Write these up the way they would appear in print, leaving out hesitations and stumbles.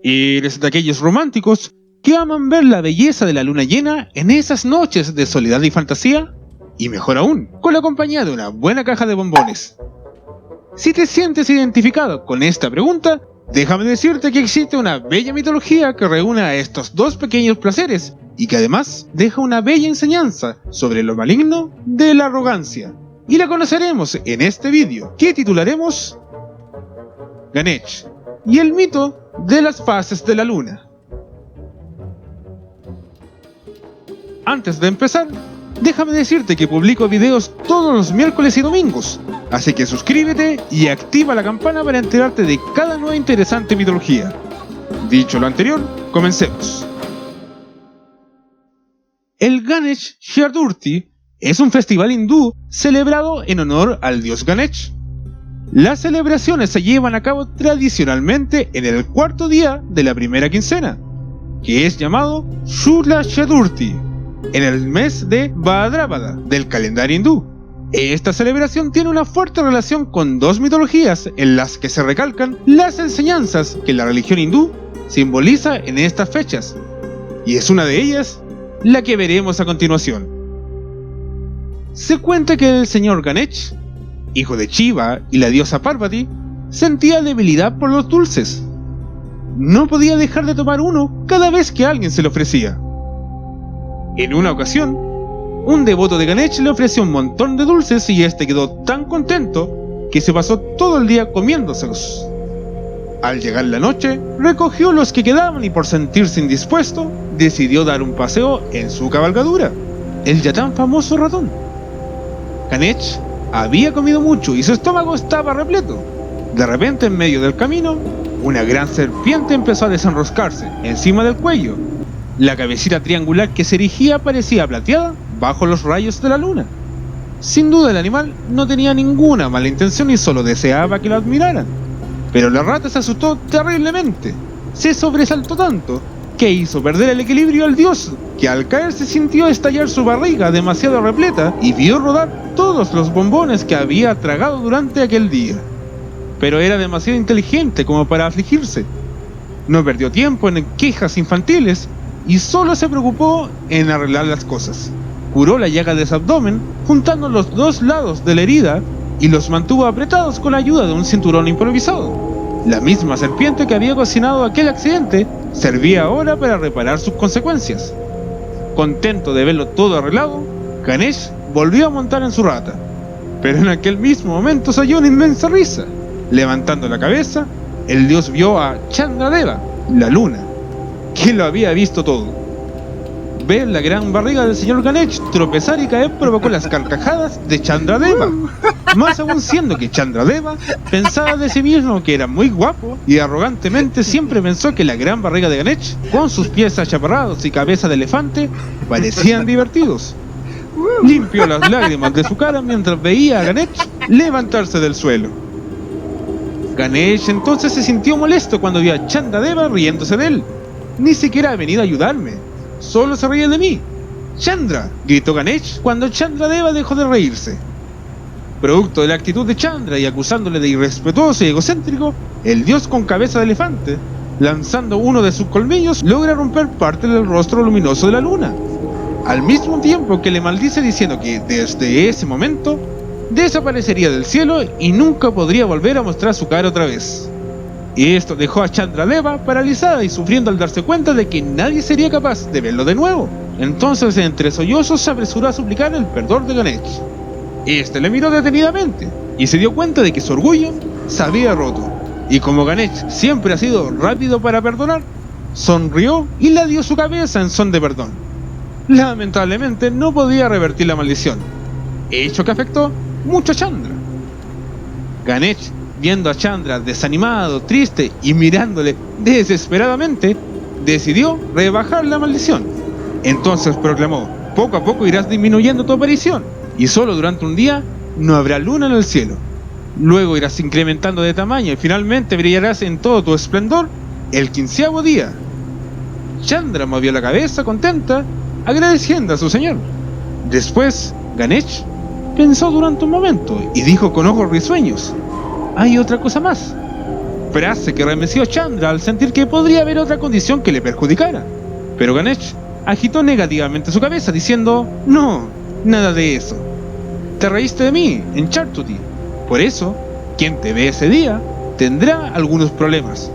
¿Eres de aquellos románticos que aman ver la belleza de la luna llena en esas noches de soledad y fantasía? Y mejor aún, con la compañía de una buena caja de bombones. Si te sientes identificado con esta pregunta, déjame decirte que existe una bella mitología que reúne a estos dos pequeños placeres y que además deja una bella enseñanza sobre lo maligno de la arrogancia. Y la conoceremos en este vídeo, que titularemos GANESH y el mito de las fases de la luna. Antes de empezar, déjame decirte que publico videos todos los miércoles y domingos, así que suscríbete y activa la campana para enterarte de cada nueva interesante mitología. Dicho lo anterior, comencemos. El Ganesh Chaturthi es un festival hindú celebrado en honor al dios Ganesh. Las celebraciones se llevan a cabo tradicionalmente en el cuarto día de la primera quincena, que es llamado Shukla Chaturthi, en el mes de Bhadrapada del calendario hindú. Esta celebración tiene una fuerte relación con dos mitologías en las que se recalcan las enseñanzas que la religión hindú simboliza en estas fechas, y es una de ellas la que veremos a continuación. Se cuenta que el señor Ganesh, hijo de Shiva y la diosa Parvati, sentía debilidad por los dulces. No podía dejar de tomar uno cada vez que alguien se le ofrecía. En una ocasión, un devoto de Ganesh le ofreció un montón de dulces y este quedó tan contento que se pasó todo el día comiéndoselos. Al llegar la noche, recogió los que quedaban y por sentirse indispuesto, decidió dar un paseo en su cabalgadura, el ya tan famoso ratón. Ganesh había comido mucho y su estómago estaba repleto. De repente, en medio del camino, una gran serpiente empezó a desenroscarse encima del cuello. La cabecita triangular que se erigía parecía plateada bajo los rayos de la luna. Sin duda el animal no tenía ninguna mala intención y solo deseaba que lo admiraran. Pero la rata se asustó terriblemente. Se sobresaltó tanto que hizo perder el equilibrio al dios, que al caer se sintió estallar su barriga demasiado repleta y vio rodar todos los bombones que había tragado durante aquel día. Pero era demasiado inteligente como para afligirse. No perdió tiempo en quejas infantiles y solo se preocupó en arreglar las cosas. Curó la llaga de su abdomen juntando los dos lados de la herida y los mantuvo apretados con la ayuda de un cinturón improvisado. La misma serpiente que había ocasionado aquel accidente servía ahora para reparar sus consecuencias. Contento de verlo todo arreglado, Ganesh volvió a montar en su rata. Pero en aquel mismo momento se oyó una inmensa risa. Levantando la cabeza, el dios vio a Chandradeva, la luna, que lo había visto todo. Ver la gran barriga del señor Ganesh tropezar y caer provocó las carcajadas de Chandradeva, más aún siendo que Chandradeva pensaba de sí mismo que era muy guapo y arrogantemente siempre pensó que la gran barriga de Ganesh, con sus pies achaparrados y cabeza de elefante, parecían divertidos. Limpió las lágrimas de su cara mientras veía a Ganesh levantarse del suelo. Ganesh entonces se sintió molesto cuando vio a Chandradeva riéndose de él. Ni siquiera ha venido a ayudarme, solo se ríe de mí. ¡Chandra!, gritó Ganesh cuando Chandradeva dejó de reírse. Producto de la actitud de Chandra y acusándole de irrespetuoso y egocéntrico, el dios con cabeza de elefante, lanzando uno de sus colmillos, logra romper parte del rostro luminoso de la luna, al mismo tiempo que le maldice diciendo que desde ese momento desaparecería del cielo y nunca podría volver a mostrar su cara otra vez. Y esto dejó a Chandradeva paralizada y sufriendo al darse cuenta de que nadie sería capaz de verlo de nuevo. Entonces, entre sollozos, se apresuró a suplicar el perdón de Ganesh. Este le miró detenidamente y se dio cuenta de que su orgullo se había roto. Y como Ganesh siempre ha sido rápido para perdonar, sonrió y le dio su cabeza en son de perdón. Lamentablemente no podía revertir la maldición, hecho que afectó mucho a Chandra. Ganesh, viendo a Chandra desanimado, triste y mirándole desesperadamente, decidió rebajar la maldición. Entonces proclamó: poco a poco irás disminuyendo tu aparición, y solo durante un día no habrá luna en el cielo. Luego irás incrementando de tamaño y finalmente brillarás en todo tu esplendor el 15º día. Chandra movió la cabeza contenta, agradeciendo a su señor. Después, Ganesh pensó durante un momento y dijo con ojos risueños: hay otra cosa más. frase que remeció Chandra al sentir que podría haber otra condición que le perjudicara. Pero Ganesh agitó negativamente su cabeza diciendo: no, nada de eso. Te reíste de mí en Chartuti. Por eso, quien te ve ese día tendrá algunos problemas.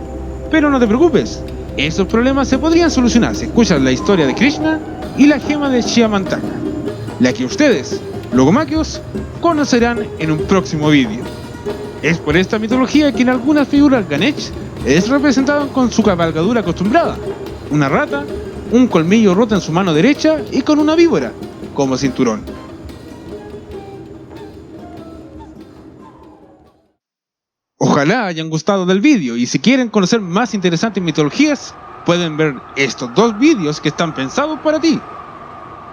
Pero no te preocupes, esos problemas se podrían solucionar si escuchas la historia de Krishna y la gema de Shiamantaka, la que ustedes, Logomaquios, conocerán en un próximo vídeo. Es por esta mitología que en algunas figuras Ganesh es representado con su cabalgadura acostumbrada, una rata, un colmillo roto en su mano derecha y con una víbora como cinturón. Ojalá hayan gustado del vídeo, y si quieren conocer más interesantes mitologías, pueden ver estos dos vídeos que están pensados para ti.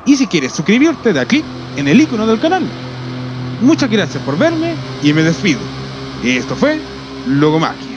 Y si quieres suscribirte, da clic en el icono del canal. Muchas gracias por verme y me despido. Esto fue Logomaquia.